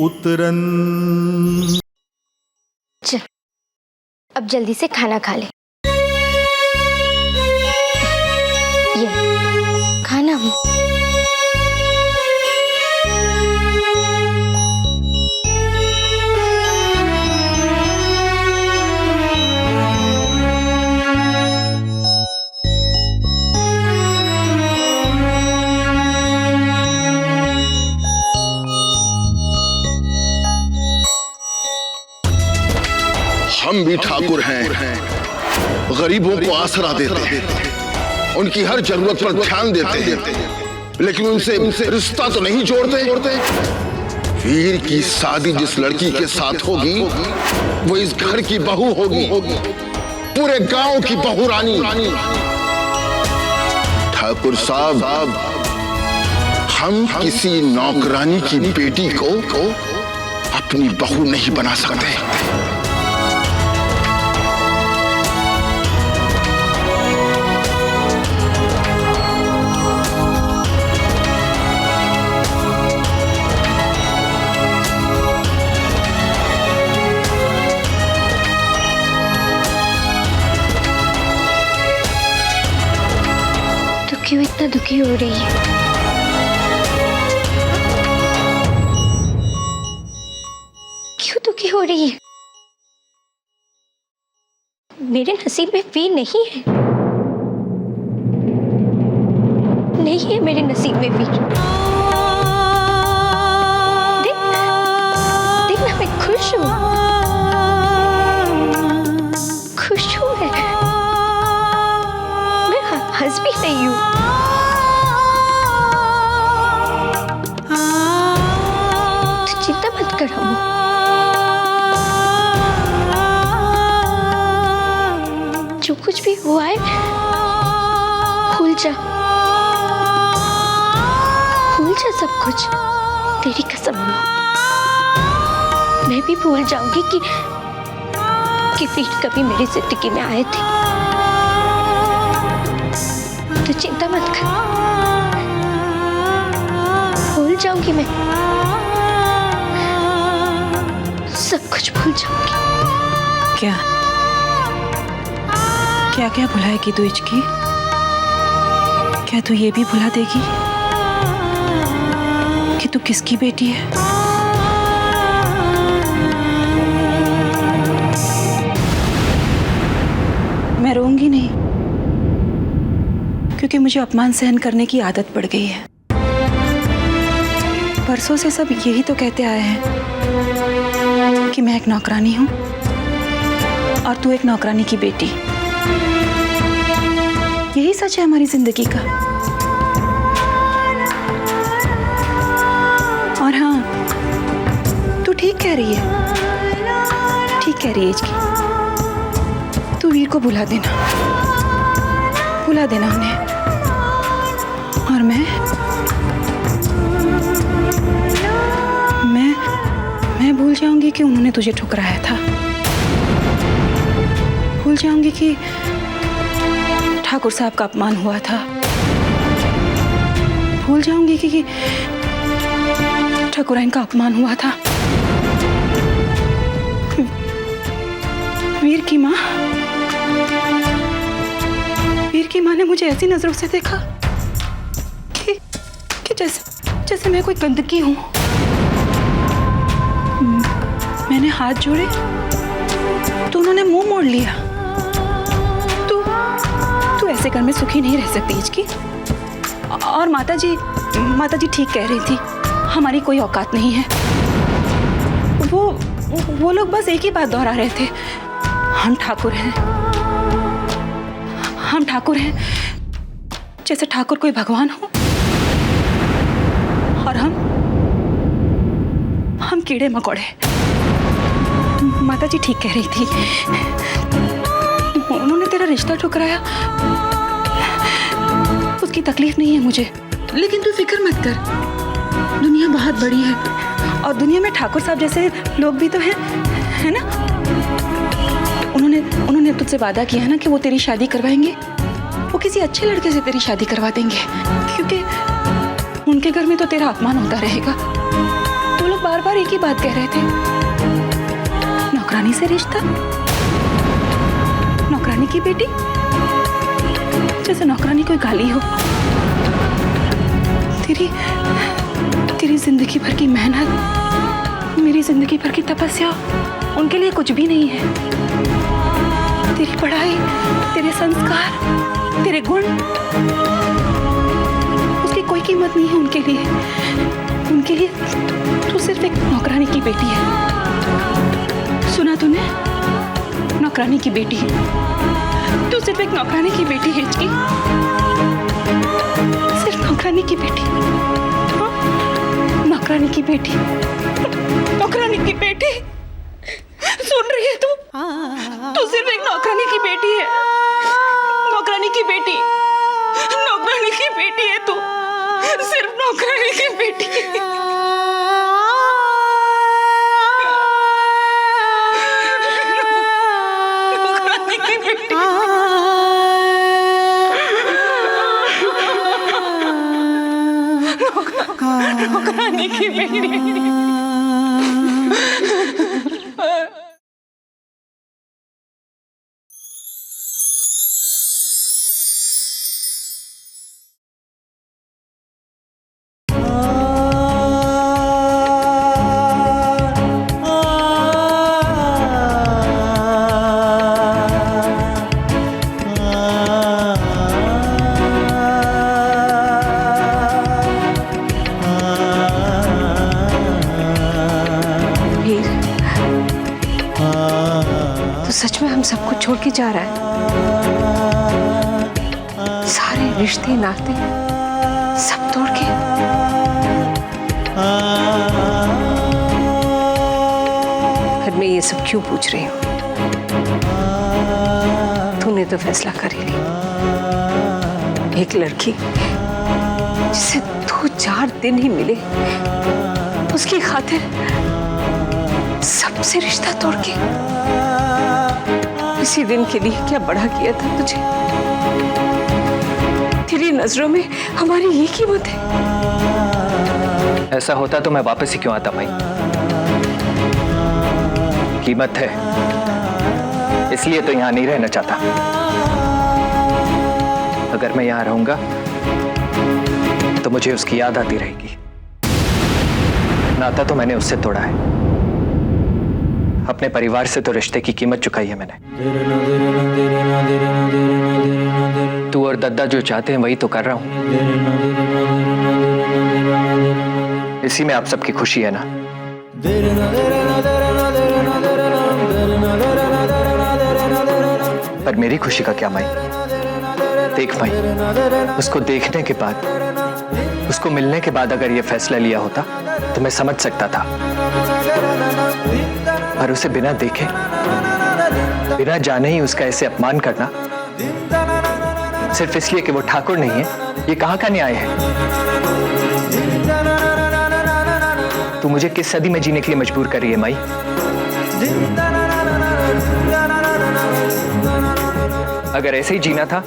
उतरन। चल अब जल्दी से खाना खा ले। ये खाना हम भी ठाकुर हैं, गरीबों को आसरा देते हैं, उनकी हर जरूरत पर ध्यान देते हैं, लेकिन उनसे रिश्ता तो नहीं जोड़ते। वीर की शादी जिस लड़की के साथ होगी वो इस घर की बहू होगी, पूरे गांव की बहू रानी। ठाकुर साहब, हम किसी नौकरानी की बेटी को अपनी बहू नहीं बना सकते। क्यों इतना दुखी हो रही है? क्यों दुखी हो रही है? मेरे नसीब में वीर नहीं है, नहीं है मेरे नसीब में वीर। देख ना, मैं खुश हूँ, खुश हूँ मैं हंस भी रही हूँ। तो चिंता मत कर, जो कुछ भी हुआ है भूल जा सब कुछ। तेरी कसम मैं भी भूल जाऊंगी कि वीर कभी मेरी जिंदगी में आए थे। तो चिंता मत कर, भूल जाऊंगी मैं, सब कुछ भूल जाऊंगी। क्या क्या क्या भुलाएगी तू इचकी? क्या तू ये भी भुला देगी कि तू किसकी बेटी है? मैं रोऊंगी नहीं, क्योंकि मुझे अपमान सहन करने की आदत पड़ गई है। बरसों से सब यही तो कहते आए हैं कि मैं एक नौकरानी हूं और तू एक नौकरानी की बेटी। यही सच है हमारी जिंदगी का। और हाँ, तू ठीक कह रही है, ठीक कह रही है इचकी। तू वीर को भुला देना उन्हें, और मैं भूल जाऊंगी कि उन्होंने तुझे ठुकराया था। भूल जाऊंगी कि ठाकुर साहब का अपमान हुआ था। भूल जाऊंगी कि ठाकुराइन का अपमान हुआ था। वीर की माँ ने मुझे ऐसी नजरों से देखा कि जैसे मैं कोई गंदगी हूं। मैंने हाथ जोड़े तो उन्होंने मुंह मोड़ लिया। तू ऐसे घर में सुखी नहीं रह सकती इचकी। और माता जी ठीक कह रही थी, हमारी कोई औकात नहीं है। वो लोग बस एक ही बात दोहरा रहे थे, हम ठाकुर हैं, जैसे ठाकुर कोई भगवान हो और हम कीड़े मकोड़े। माता जी ठीक कह रही थी, उन्होंने तेरा रिश्ता ठुकराया, उसकी तकलीफ नहीं है मुझे। लेकिन तू फिक्र मत कर, दुनिया बहुत बड़ी है और दुनिया में ठाकुर साहब जैसे लोग भी तो हैं, है ना? उन्होंने तुझसे वादा किया है ना कि वो तेरी शादी करवाएंगे। वो किसी अच्छे लड़के से तेरी शादी करवा देंगे, क्योंकि उनके घर में तो तेरा अपमान होता रहेगा। वो लोग बार बार एक ही बात कह रहे थे, नौकरानी से रिश्ता, नौकरानी की बेटी, जैसे नौकरानी कोई गाली हो। तेरी जिंदगी भर की मेहनत, मेरी जिंदगी भर की तपस्या उनके लिए कुछ भी नहीं है। तेरी पढ़ाई, तेरे संस्कार, तेरे गुण, उसकी कोई कीमत नहीं है उनके लिए। उनके लिए तू सिर्फ एक नौकरानी की बेटी है। सुना तूने? नौकरानी की बेटी। तू सिर्फ एक नौकरानी की बेटी है हिचकी, सिर्फ नौकरानी की बेटी। हाँ? नौकरानी की बेटी, नौकरानी की बेटी। सुन रही है तू? तू सिर्फ एक नौकरानी की बेटी है, नौकरानी की बेटी, नौकरानी की बेटी है तू, सिर्फ नौकरानी की बेटी है। नौकरानी की बेटी। नौकरानी की बेटी। सच में हम सब कुछ छोड़ के जा रहा है? सारे रिश्ते नाते सब तोड़ के? फिर मैं ये सब क्यों पूछ रही हूँ? तूने तो फैसला कर ही लिया। एक लड़की जिसे 2-4 दिन ही मिले, उसकी खातिर सबसे रिश्ता तोड़ के? इसी दिन के लिए क्या बड़ा किया था तुझे? तेरी नजरों में हमारी ये कीमत है? ऐसा होता तो मैं वापस ही क्यों आता भाई? कीमत है, इसलिए तो यहां नहीं रहना चाहता। अगर मैं यहां रहूंगा तो मुझे उसकी याद आती रहेगी। नाता तो मैंने उससे तोड़ा है, अपने परिवार से तो रिश्ते की कीमत चुकाई है मैंने। तू और दद्दा जो चाहते हैं वही तो कर रहा हूं। इसी में आप सबकी खुशी है ना? पर मेरी खुशी का क्या माई? देख माई, उसको देखने के बाद, उसको मिलने के बाद अगर ये फैसला लिया होता तो मैं समझ सकता था। पर उसे बिना देखे, बिना जाने ही उसका ऐसे अपमान करना, सिर्फ इसलिए कि वो ठाकुर नहीं है, ये कहाँ का न्याय है? तू मुझे किस सदी में जीने के लिए मजबूर कर रही है माई? अगर ऐसे ही जीना था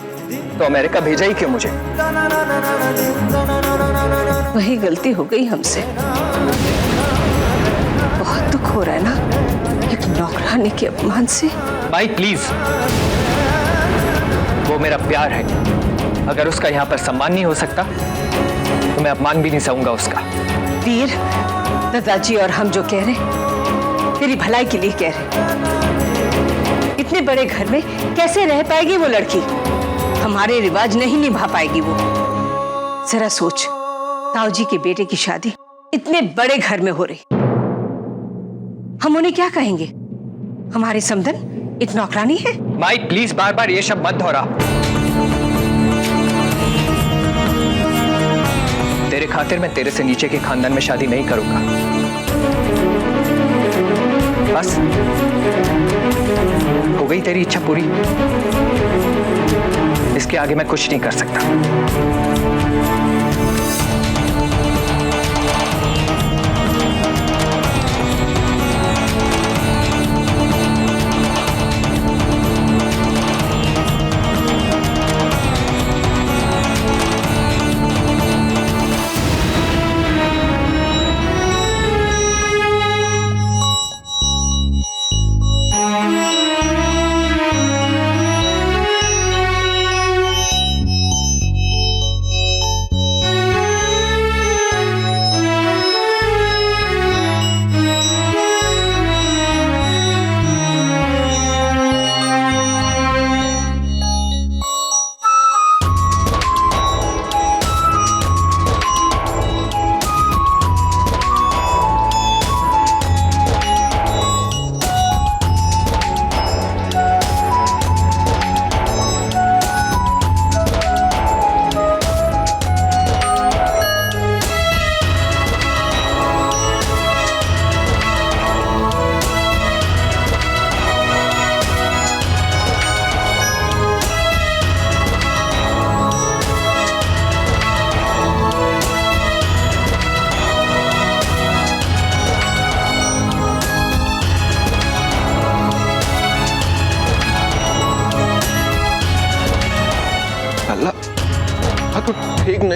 तो अमेरिका भेजा ही क्यों मुझे? वही गलती हो गई हमसे। बहुत दुख हो रहा है ना एक नौकरानी के अपमान से। माई प्लीज, वो मेरा प्यार है। अगर उसका यहाँ पर सम्मान नहीं हो सकता तो मैं अपमान भी नहीं सहूंगा उसका। वीर, दादाजी और हम जो कह रहे तेरी भलाई के लिए कह रहे। इतने बड़े घर में कैसे रह पाएगी वो लड़की? हमारे रिवाज नहीं निभा पाएगी वो। जरा सोच, ताऊ जी के बेटे की शादी इतने बड़े घर में हो रही, हम उन्हें क्या कहेंगे? हमारे समधन एक नौकरानी है। माई प्लीज, बार बार ये शब्द मत दोहरा। तेरे खातिर मैं तेरे से नीचे के खानदान में शादी नहीं करूंगा। बस हो गई तेरी इच्छा पूरी। इसके आगे मैं कुछ नहीं कर सकता।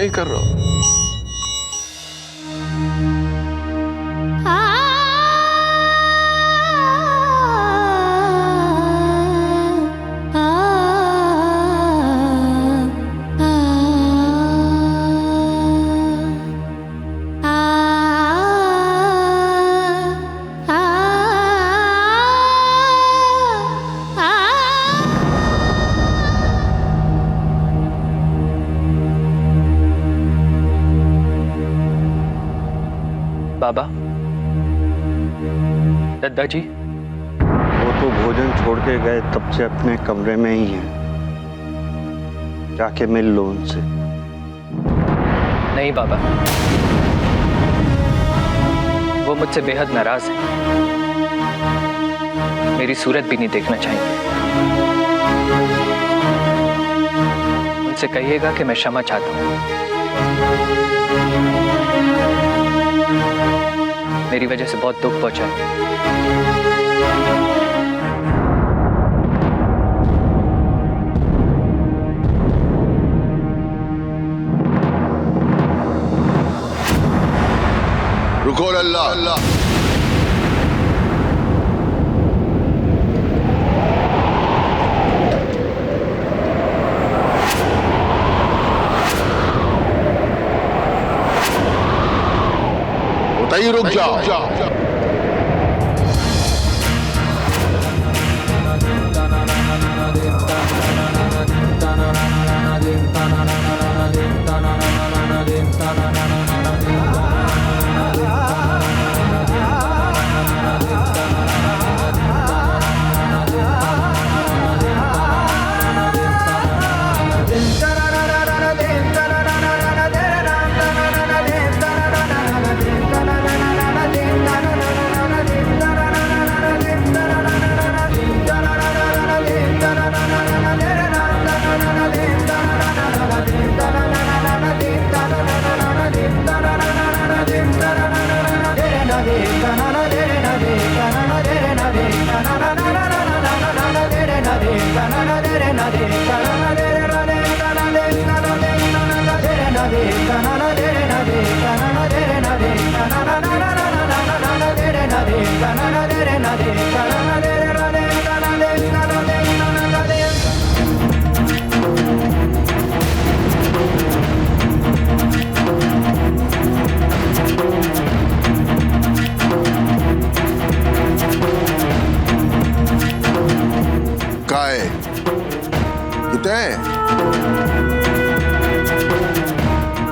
नहीं कर रहा हूं। बाबा, दादाजी, वो तो भोजन छोड़ के गए, तब से अपने कमरे में ही हैं। जाके मिल लो उनसे। नहीं बाबा, वो मुझसे बेहद नाराज है, मेरी सूरत भी नहीं देखना चाहेंगे। उनसे कहिएगा कि मैं क्षमा चाहता हूं, मेरी वजह से बहुत दुख पहुंचा है। रुको अल्लाह, बताइए, रुक जाओ।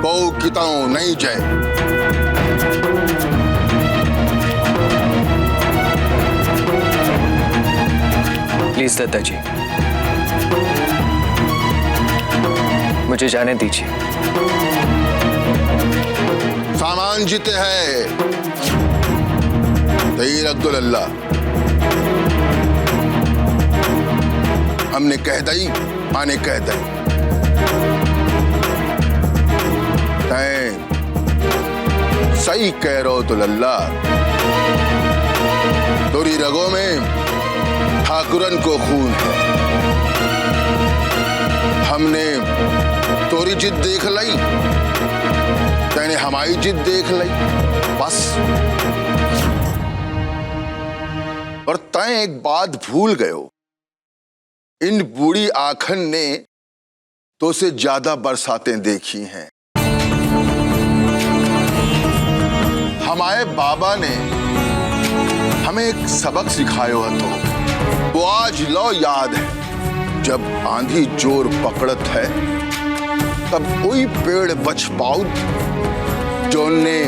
बहु किताओं नहीं जय। प्लीज दादाजी, मुझे जाने दीजिए। सामान जीते हैं तहीर अब्दुल्ला, हमने कह दई माने कह दई। सही कह रहो तो लल्ला, तोरी रगों में ठाकुरन को खून है। हमने तोरी जिद देख ली, तैने हमारी जिद देख ली, बस। और तय एक बात भूल गयो, इन बूढ़ी आखन ने तो से ज्यादा बरसातें देखी हैं। हमारे बाबा ने हमें एक सबक सिखायो तो वो आज लो याद है। जब आंधी जोर पकड़त है तब कोई पेड़ बच पाउत जो ने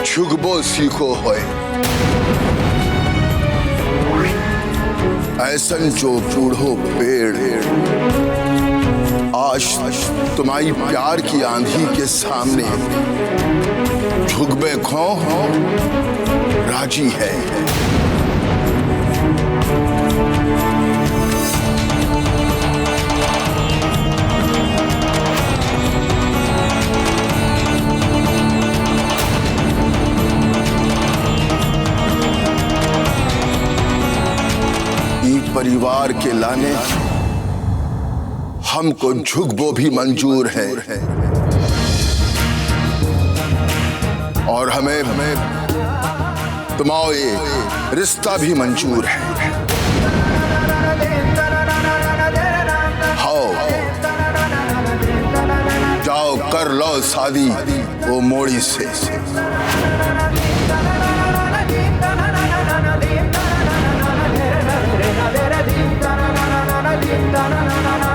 झुकबो सीखो होए। ऐसन जो बूढ़ो पेड़ आज तुम्हारी प्यार की आंधी के सामने झुकबे खो राजी है। परिवार के लाने हमको झुकबो भी मंजूर है और हमें तुम्हारा ये रिश्ता भी मंजूर है। हाँ, जाओ कर लो शादी वो मोड़ी से। na na na